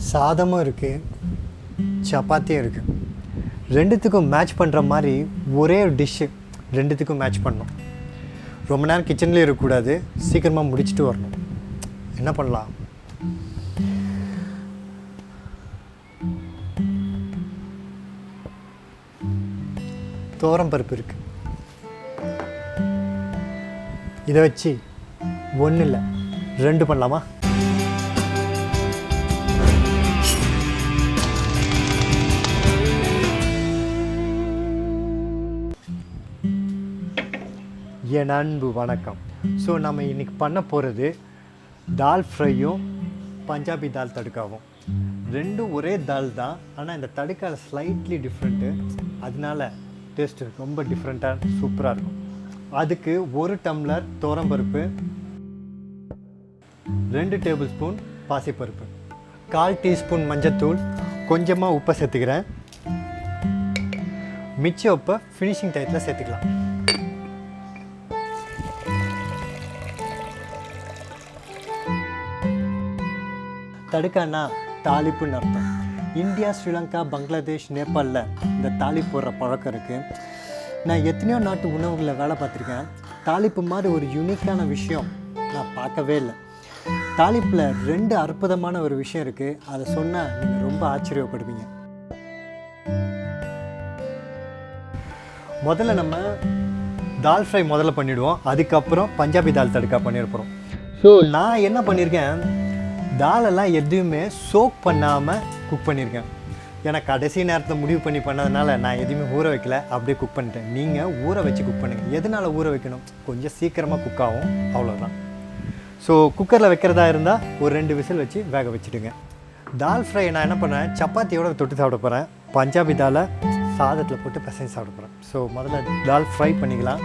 சாதமும் இருக்குது, சப்பாத்தியும் இருக்குது. ரெண்டுத்துக்கும் மேட்ச் பண்ணுற மாதிரி ஒரே ஒரு டிஷ்ஷு ரெண்டுத்துக்கும் மேட்ச் பண்ணணும். ரொம்ப நேரம் கிச்சன்லேயே இருக்கக்கூடாது, சீக்கிரமாக முடிச்சுட்டு வரணும். என்ன பண்ணலாம்? துவரம்பருப்பு இருக்குது, இதை வச்சு ஒன்றும் இல்லை 2 பண்ணலாமா? என் அன்பு வணக்கம். ஸோ நம்ம இன்றைக்கி பண்ண போகிறது தால் ஃப்ரையும் பஞ்சாபி தால் தடுக்காவும். ரெண்டும் ஒரே தால் தான், ஆனால் இந்த தடுக்கால ஸ்லைட்லி டிஃப்ரெண்ட்டு, அதனால டேஸ்ட்டு ரொம்ப டிஃப்ரெண்ட்டாக சூப்பராக இருக்கும். அதுக்கு 1 டம்ளர் துவரம்பருப்பு, 2 டேபிள் ஸ்பூன் பாசிப்பருப்பு, 1/4 டீஸ்பூன் மஞ்சத்தூள், கொஞ்சமாக உப்பை சேர்த்துக்கிறேன். மிச்ச உப்பை ஃபினிஷிங் டயத்தில் சேர்த்துக்கலாம். தடுக்கானா தாளிப்புன்னு அர்த்தம். இந்தியா, ஸ்ரீலங்கா, பங்களாதேஷ், நேபாளில் இந்த தாளிப்பு போடுற பழக்கம் இருக்குது. நான் எத்தனையோ நாட்டு உணவுகளில் வேலை பார்த்துருக்கேன். தாளிப்பு மாதிரி ஒரு யூனிக்கான விஷயம் நான் பார்க்கவே இல்லை. தாளிப்பில் 2 அற்புதமான ஒரு விஷயம் இருக்குது. அதை சொன்னால் நீங்கள் ரொம்ப ஆச்சரியப்படுவீங்க. முதல்ல நம்ம தால் ஃப்ரை முதல்ல பண்ணிவிடுவோம், அதுக்கப்புறம் பஞ்சாபி தால் தடுக்கா பண்ணியிருப்போம். ஸோ நான் என்ன பண்ணியிருக்கேன், தாலெல்லாம் எதுவுமே சோக் பண்ணாமல் குக் பண்ணியிருக்கேன். ஏன்னா கடைசி நேரத்தில் முடிவு பண்ணதுனால நான் எதுவுமே ஊற வைக்கல, அப்படியே குக் பண்ணிட்டேன். நீங்கள் ஊற வச்சு குக் பண்ணுங்கள். எதனால் ஊற வைக்கணும்? கொஞ்சம் சீக்கிரமாக குக் ஆகும், அவ்வளோதான். ஸோ குக்கரில் வைக்கிறதா இருந்தால் ஒரு 2 விசில் வச்சு வேக வச்சுடுங்க. தால் ஃப்ரை நான் என்ன பண்ணேன், சப்பாத்தியோட தொட்டு சாப்பிட போகிறேன். பஞ்சாபி தாலை சாதத்தில் போட்டு பசங்க சாப்பிட போகிறேன். ஸோ முதல்ல தால் ஃப்ரை பண்ணிக்கலாம்.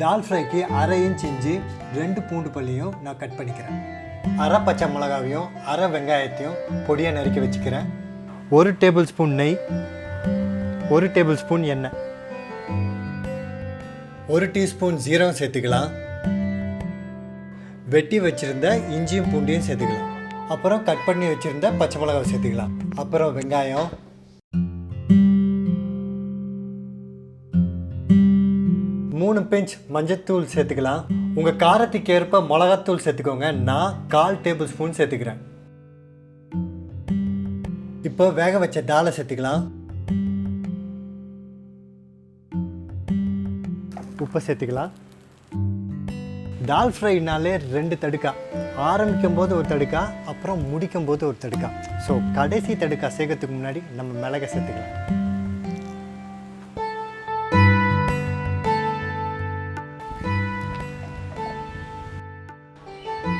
தால் ஃப்ரைக்கு 1/2 இன்ச் இஞ்சி, 2 பூண்டு பல்லியும் நான் கட் பண்ணிக்கிறேன். 1/2 பச்சை மிளகாவையும் 1/2 வெங்காயத்தையும் பொடியாக நறுக்கி வச்சுக்கிறேன். 1 டேபிள் ஸ்பூன் நெய், 1 டேபிள் ஸ்பூன் எண்ணெய், 1 டீஸ்பூன் ஜீரகம் சேர்த்துக்கலாம். வெட்டி வச்சுருந்த இஞ்சியும் பூண்டையும் சேர்த்துக்கலாம். அப்புறம் கட் பண்ணி வச்சுருந்த பச்சை மிளகாவை சேர்த்துக்கலாம். அப்புறம் வெங்காயம், 3 பிஞ்ச் மஞ்சத்தூள் சேர்த்துக்கலாம். உங்கள் காரத்துக்கு ஏற்ப மிளகாத்தூள் சேர்த்துக்கோங்க. நான் 1/4 டேபிள் ஸ்பூன் சேர்த்துக்கிறேன். இப்போ வேக வச்ச தாலை சேர்த்துக்கலாம். உப்பை சேர்த்துக்கலாம். தால் ஃப்ரைனாலே 2 தடுக்கா, ஆரம்பிக்கும் போது ஒரு தடுக்கா, அப்புறம் முடிக்கும் போது ஒரு தடுக்கா. ஸோ கடைசி தடுக்கா சேர்க்கறதுக்கு முன்னாடி நம்ம மிளகை சேர்த்துக்கலாம்.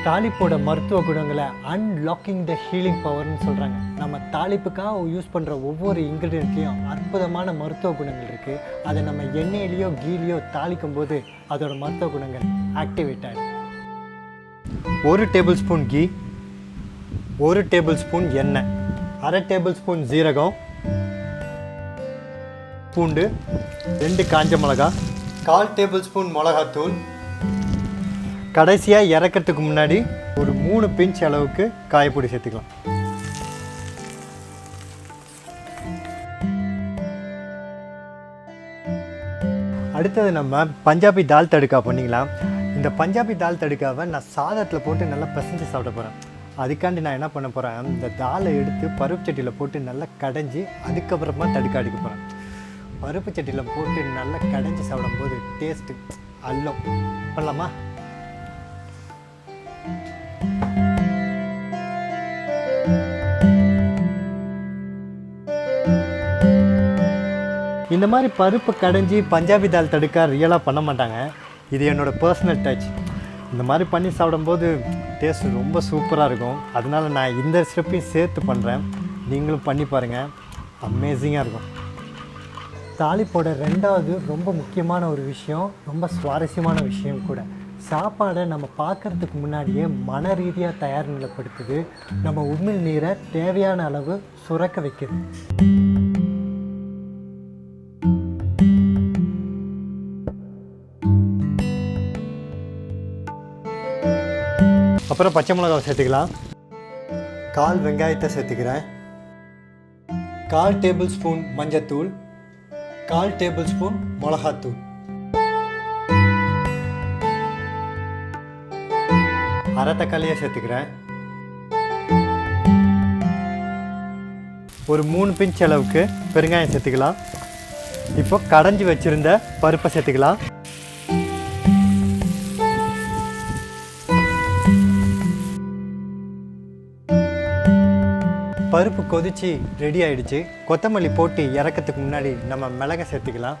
தாளிப்போட மருத்துவ குணங்களை அன்லாக்கிங் த ஹீலிங் பவர்னு சொல்கிறாங்க. நம்ம தாளிப்புக்காக யூஸ் பண்ணுற ஒவ்வொரு இன்க்ரீடியன்ட்லேயும் அற்புதமான மருத்துவ குணங்கள் இருக்குது. அதை நம்ம எண்ணெயிலையோ கீலையோ தாளிக்கும் போது அதோட மருத்துவ குணங்கள் ஆக்டிவேட் ஆகிடும். 1 tablespoon ghee, 1 tablespoon எண்ணெய், 1/2 டேபிள் ஸ்பூன் ஜீரகம், பூண்டு, 2 காஞ்ச மிளகா, 1/4 டேபிள் ஸ்பூன் மிளகாத்தூள். கடைசியாக இறக்கிறதுக்கு முன்னாடி ஒரு 3 பிஞ்ச் அளவுக்கு காயப்பொடி சேர்த்துக்கலாம். அடுத்தது நம்ம பஞ்சாபி தால் தடுக்கா பண்ணிக்கலாம். இந்த பஞ்சாபி தால் தடுக்காவை நான் சாதத்தில் போட்டு நல்லா பிசைஞ்சு சாப்பிட போகிறேன். அதுக்காண்டி நான் என்ன பண்ண போகிறேன், இந்த தாலை எடுத்து பருப்பு சட்டியில் போட்டு நல்லா கடைஞ்சி அதுக்கப்புறமா தடுக்கா அடிக்க போகிறேன். பருப்பு சட்டியில் போட்டு நல்லா கடைஞ்சி சாப்பிடும்போது டேஸ்ட்டு அல்லும். பண்ணலாமா? இந்த மாதிரி பருப்பு கடைஞ்சி பஞ்சாபி தால் தடுக்கா ரியலாக பண்ண மாட்டாங்க. இது என்னோடய பர்சனல் டச். இந்த மாதிரி பண்ணி சாப்பிடும்போது டேஸ்ட் ரொம்ப சூப்பராக இருக்கும். அதனால நான் இந்த ரெசிபியும் சேர்த்து பண்ணுறேன். நீங்களும் பண்ணி பாருங்கள், அமேசிங்காக இருக்கும். தாளிப்போட 2வது ரொம்ப முக்கியமான ஒரு விஷயம், ரொம்ப சுவாரஸ்யமான விஷயம் கூட. சாப்பாடை நம்ம பார்க்குறதுக்கு முன்னாடியே மன ரீதியாக தயார் நிலைப்படுத்துது. நம்ம உமிழ் நீரை தேவையான அளவு சுரக்க வைக்குது. அப்புறம் பச்சை மிளகாவை சேர்த்துக்கலாம். 1/4 வெங்காயத்தை சேர்த்துக்கிறேன். 1/4 டேபிள்ஸ்பூன் மஞ்சத்தூள், 1/4 டேபிள்ஸ்பூன் மிளகாத்தூள், 1/2 தக்காளியை சேர்த்துக்கிறேன். ஒரு 3 பிஞ்ச் அளவுக்கு பெருங்காயம் சேர்த்துக்கலாம். இப்போ கடைஞ்சி வச்சுருந்த பருப்பை சேர்த்துக்கலாம். பருப்பு கொதிச்சு ரெடி ஆயிடுச்சு. கொத்தமல்லி போட்டு இறக்கிறதுக்கு முன்னாடி நம்ம மிளகை சேர்த்துக்கலாம்.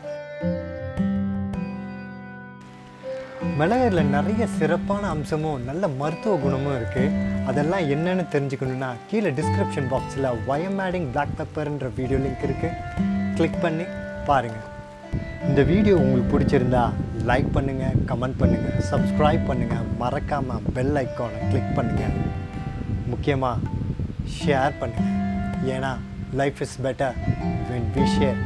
மிளகுல நிறைய சிறப்பான அம்சமும் நல்ல மருத்துவ குணமும் இருக்குது. அதெல்லாம் என்னென்னு தெரிஞ்சுக்கணுன்னா கீழே டிஸ்கிரிப்ஷன் பாக்ஸில் வயமேடிங் பிளாக் பெப்பர்ன்ற வீடியோ லிங்க் இருக்குது, கிளிக் பண்ணி பாருங்கள். இந்த வீடியோ உங்களுக்கு பிடிச்சிருந்தா லைக் பண்ணுங்கள், கமெண்ட் பண்ணுங்கள், சப்ஸ்கிரைப் பண்ணுங்கள், மறக்காமல் பெல் ஐக்கானை கிளிக் பண்ணுங்கள். முக்கியமாக ஷேர் பண்ணுங்கள். ஏன்னா life is better when we share.